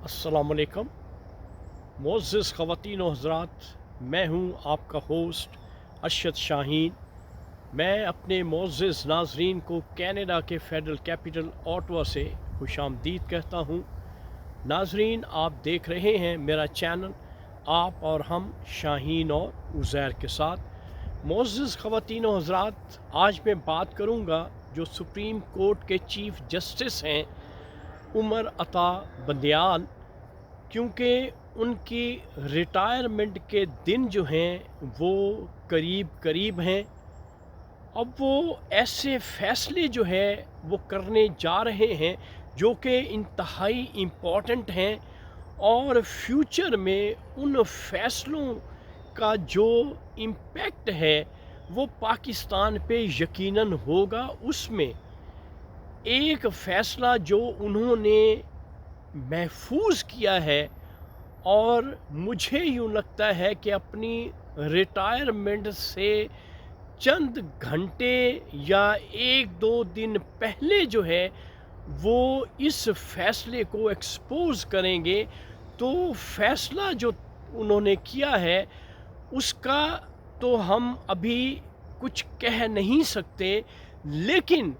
अस्सलामुअलैकुम मोअज़्ज़ज़ ख़वातीन व हज़रात, मैं हूँ आपका होस्ट अरशद शाहीन। मैं अपने मोअज़्ज़ज़ नाज़रीन को कनाडा के फेडरल कैपिटल ओटावा से खुशामदीद कहता हूँ। नाज़रीन, आप देख रहे हैं मेरा चैनल आप और हम शाहीन और उज़ैर के साथ। मोअज़्ज़ज़ ख़वातीन व हज़रात, आज मैं बात करूँगा जो सुप्रीम कोर्ट के चीफ़ जस्टिस हैं उमर अता बंदियाल, क्योंकि उनकी रिटायरमेंट के दिन जो हैं वो करीब करीब हैं। अब वो ऐसे फ़ैसले जो है वो करने जा रहे हैं जो कि इंतहाई इम्पॉर्टेंट हैं, और फ्यूचर में उन फ़ैसलों का जो इम्पेक्ट है वो पाकिस्तान पे यकीनन होगा। उसमें एक फ़ैसला जो उन्होंने महफूज किया है, और मुझे यूँ लगता है कि अपनी रिटायरमेंट से चंद घंटे या 1-2 दिन पहले जो है वो इस फैसले को एक्सपोज़ करेंगे। तो फैसला जो उन्होंने किया है उसका तो हम अभी कुछ कह नहीं सकते, लेकिन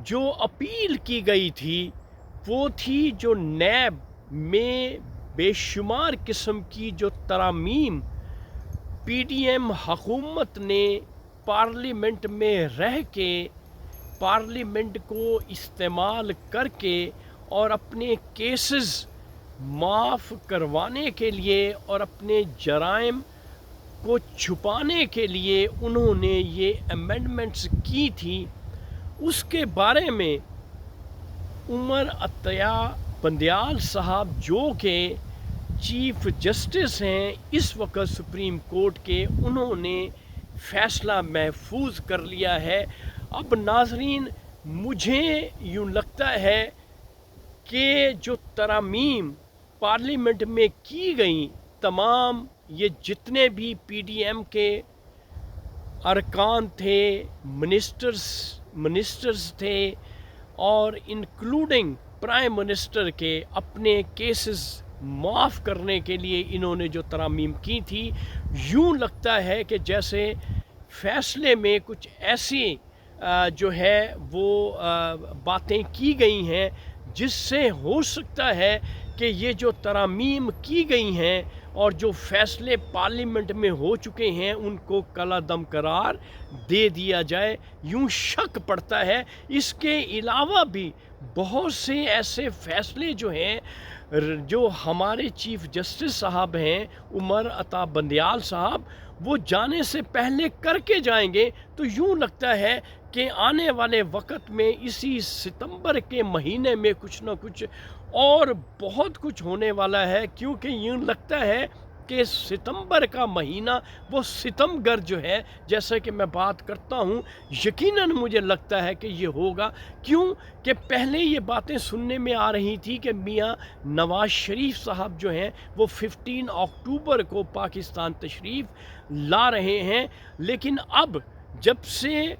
जो अपील की गई थी वो थी जो नैब में बेशुमार किस्म की जो तरामीम पीडीएम हुकूमत ने पार्लियामेंट में रह के पार्लियामेंट को इस्तेमाल करके और अपने केसेस माफ़ करवाने के लिए और अपने जराइम को छुपाने के लिए उन्होंने ये अमेंडमेंट्स की थी, उसके बारे में उमर अता बंदियाल साहब जो कि चीफ़ जस्टिस हैं इस वक्त सुप्रीम कोर्ट के, उन्होंने फ़ैसला महफूज कर लिया है। अब नाज़रीन, मुझे यूँ लगता है कि जो तरामीम पार्लियामेंट में की गई, तमाम ये जितने भी पीडीएम के अरकान थे, मिनिस्टर्स थे, और इंक्लूडिंग प्राइम मिनिस्टर के अपने केसेस माफ़ करने के लिए इन्होंने जो तरामीम की थी, यूँ लगता है कि जैसे फ़ैसले में कुछ ऐसी जो है वो बातें की गई हैं जिससे हो सकता है कि ये जो तरामीम की गई हैं और जो फ़ैसले पार्लियामेंट में हो चुके हैं उनको कलादम करार दे दिया जाए, यूँ शक पड़ता है। इसके अलावा भी बहुत से ऐसे फ़ैसले जो हैं जो हमारे चीफ़ जस्टिस साहब हैं उमर अता बंदियाल साहब, वो जाने से पहले करके जाएंगे। तो यूँ लगता है कि आने वाले वक्त में इसी सितंबर के महीने में कुछ ना कुछ और बहुत कुछ होने वाला है, क्योंकि यूँ लगता है कि सितंबर का महीना वो सितमगर जो है, जैसे कि मैं बात करता हूँ, यकीनन मुझे लगता है कि ये होगा। क्यों कि पहले ये बातें सुनने में आ रही थी कि मियाँ नवाज़ शरीफ साहब जो हैं वो 15 अक्टूबर को पाकिस्तान तशरीफ़ ला रहे हैं, लेकिन अब जब से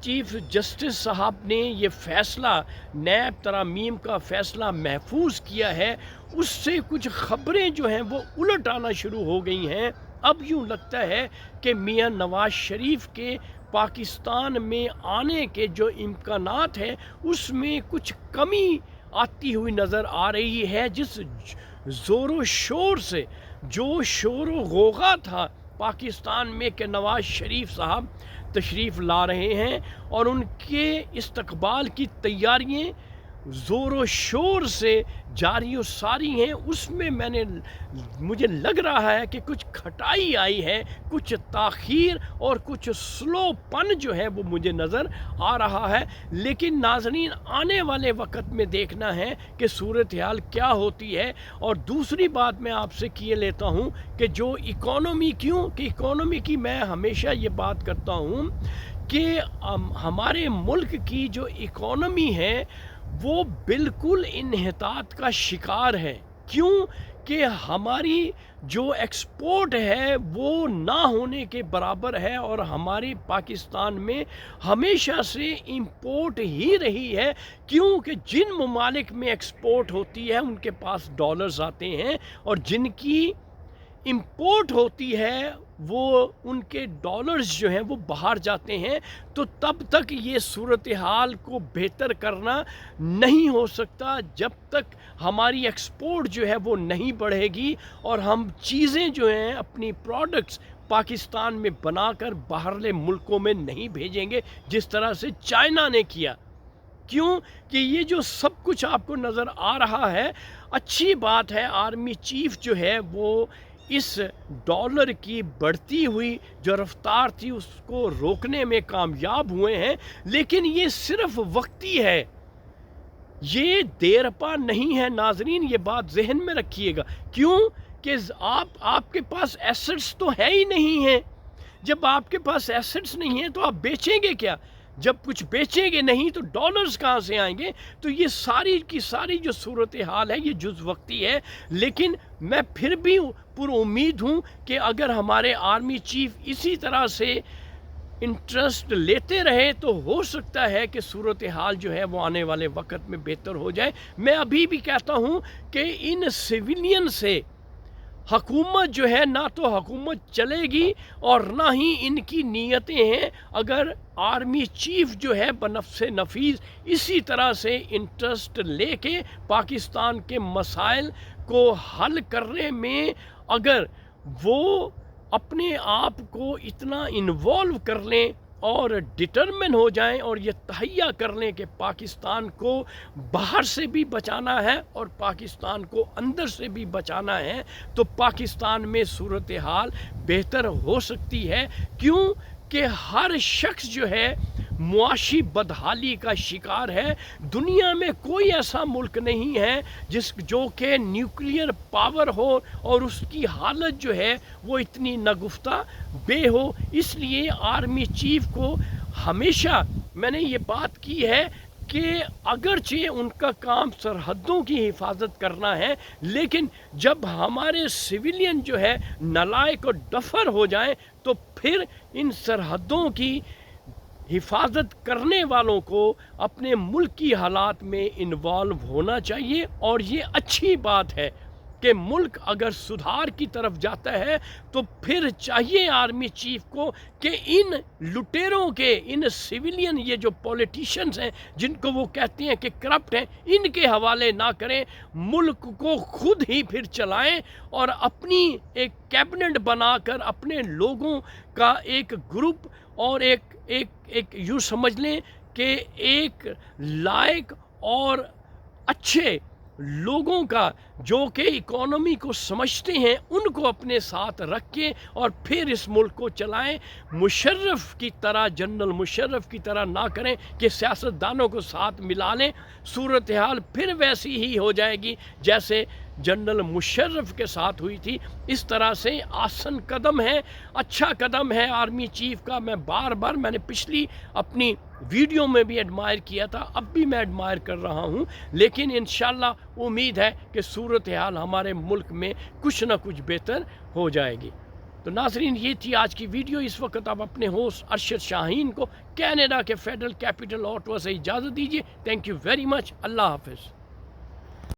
चीफ़ जस्टिस साहब ने ये फ़ैसला नैब तरामीम का फ़ैसला महफूज किया है, उससे कुछ ख़बरें जो हैं वो उलट आना शुरू हो गई हैं। अब यूँ लगता है कि मियाँ नवाज़ शरीफ के पाकिस्तान में आने के जो इम्कानात हैं उसमें कुछ कमी आती हुई नज़र आ रही है। जिस ज़ोर शोर से जो शोर व गौगा था पाकिस्तान में कि नवाज़ शरीफ साहब तशरीफ़ ला रहे हैं और उनके इस्तकबाल की तैयारियां ज़ोर शोर से जारी व सारी हैं, उसमें मुझे लग रहा है कि कुछ खटाई आई है, कुछ ताख़ीर और कुछ स्लोपन जो है वो मुझे नज़र आ रहा है। लेकिन नाज़रीन, आने वाले वक्त में देखना है कि सूरत हाल क्या होती है। और दूसरी बात मैं आपसे किए लेता हूँ कि जो इकॉनमी, क्यों कि इकॉनमी की मैं हमेशा ये बात करता हूँ कि हमारे मुल्क की जो इकॉनमी है वो बिल्कुल इन्हितात का शिकार है। کیوں کہ ہماری جو ایکسپورٹ ہے وہ نہ ہونے کے برابر ہے، اور ہماری پاکستان میں ہمیشہ سے امپورٹ ہی رہی ہے، کیونکہ جن ممالک میں ایکسپورٹ ہوتی ہے ان کے پاس ڈالرز آتے ہیں، اور جن کی امپورٹ ہوتی ہے وہ ان کے ڈالرز جو ہیں وہ باہر جاتے ہیں، تو تب تک یہ صورتحال کو بہتر کرنا نہیں ہو سکتا جب تک ہماری ایکسپورٹ جو ہے وہ نہیں بڑھے گی، اور ہم چیزیں جو ہیں اپنی پروڈکٹس پاکستان میں بنا کر باہرلے ملکوں میں نہیں بھیجیں گے جس طرح سے چائنا نے کیا۔ کیوں کہ یہ جو سب کچھ آپ کو نظر آ رہا ہے، اچھی بات ہے آرمی چیف جو ہے وہ اس ڈالر کی بڑھتی ہوئی جو رفتار تھی اس کو روکنے میں کامیاب ہوئے ہیں، لیکن یہ صرف وقتی ہے، یہ دیر پا نہیں ہے۔ ناظرین یہ بات ذہن میں رکھیے گا، کیوں کہ آپ کے پاس ایسٹس تو ہے ہی نہیں ہیں۔ جب آپ کے پاس ایسٹس نہیں ہیں تو آپ بیچیں گے کیا؟ جب کچھ بیچیں گے نہیں تو ڈالرز کہاں سے آئیں گے؟ تو یہ ساری کی ساری جو صورتحال ہے یہ جز وقتی ہے، لیکن میں پھر بھی پر امید ہوں کہ اگر ہمارے آرمی چیف اسی طرح سے انٹرسٹ لیتے رہے تو ہو سکتا ہے کہ صورتحال جو ہے وہ آنے والے وقت میں بہتر ہو جائے۔ میں ابھی بھی کہتا ہوں کہ ان سویلین سے حکومت جو ہے نہ تو حکومت چلے گی اور نہ ہی ان کی نیتیں ہیں، اگر آرمی چیف جو ہے بنفس نفیس اسی طرح سے انٹرسٹ لے کے پاکستان کے مسائل کو حل کرنے میں اگر وہ اپنے آپ کو اتنا انوالو کر لیں اور ڈٹرمن ہو جائیں اور یہ تہیہ کر لیں کہ پاکستان کو باہر سے بھی بچانا ہے اور پاکستان کو اندر سے بھی بچانا ہے، تو پاکستان میں صورتحال بہتر ہو سکتی ہے۔ کیوں کہ ہر شخص جو ہے معاشی بدحالی کا شکار ہے۔ دنیا میں کوئی ایسا ملک نہیں ہے جو کہ نیوکلیئر پاور ہو اور اس کی حالت جو ہے وہ اتنی نگفتہ بے ہو۔ اس لیے آرمی چیف کو ہمیشہ میں نے یہ بات کی ہے کہ اگرچہ ان کا کام سرحدوں کی حفاظت کرنا ہے، لیکن جب ہمارے سویلین جو ہے نالائق اور ڈفر ہو جائیں تو پھر ان سرحدوں کی حفاظت کرنے والوں کو اپنے ملک کی حالات میں انوالو ہونا چاہیے، اور یہ اچھی بات ہے کہ ملک اگر سدھار کی طرف جاتا ہے تو پھر چاہیے آرمی چیف کو کہ ان لٹیروں کے، ان سویلین یہ جو پولیٹیشنز ہیں جن کو وہ کہتے ہیں کہ کرپٹ ہیں، ان کے حوالے نہ کریں، ملک کو خود ہی پھر چلائیں اور اپنی ایک کیبنٹ بنا کر اپنے لوگوں کا ایک گروپ اور ایک یوں سمجھ لیں کہ ایک لائق اور اچھے لوگوں کا جو کہ اکانومی کو سمجھتے ہیں ان کو اپنے ساتھ رکھ کے اور پھر اس ملک کو چلائیں۔ مشرف کی طرح، جنرل مشرف کی طرح نہ کریں کہ سیاستدانوں کو ساتھ ملا لیں، صورتحال پھر ویسی ہی ہو جائے گی جیسے جنرل مشرف کے ساتھ ہوئی تھی۔ اس طرح سے آسن قدم ہے، اچھا قدم ہے آرمی چیف کا۔ میں نے پچھلی اپنی ویڈیو میں بھی ایڈمائر کیا تھا، اب بھی میں ایڈمائر کر رہا ہوں، لیکن انشاءاللہ امید ہے کہ صورتحال ہمارے ملک میں کچھ نہ کچھ بہتر ہو جائے گی۔ تو ناظرین یہ تھی آج کی ویڈیو۔ اس وقت آپ اپنے ہوسٹ ارشد شاہین کو کینیڈا کے فیڈرل کیپٹل اوٹوا سے اجازت دیجیے۔ Thank you very much. اللہ حافظ۔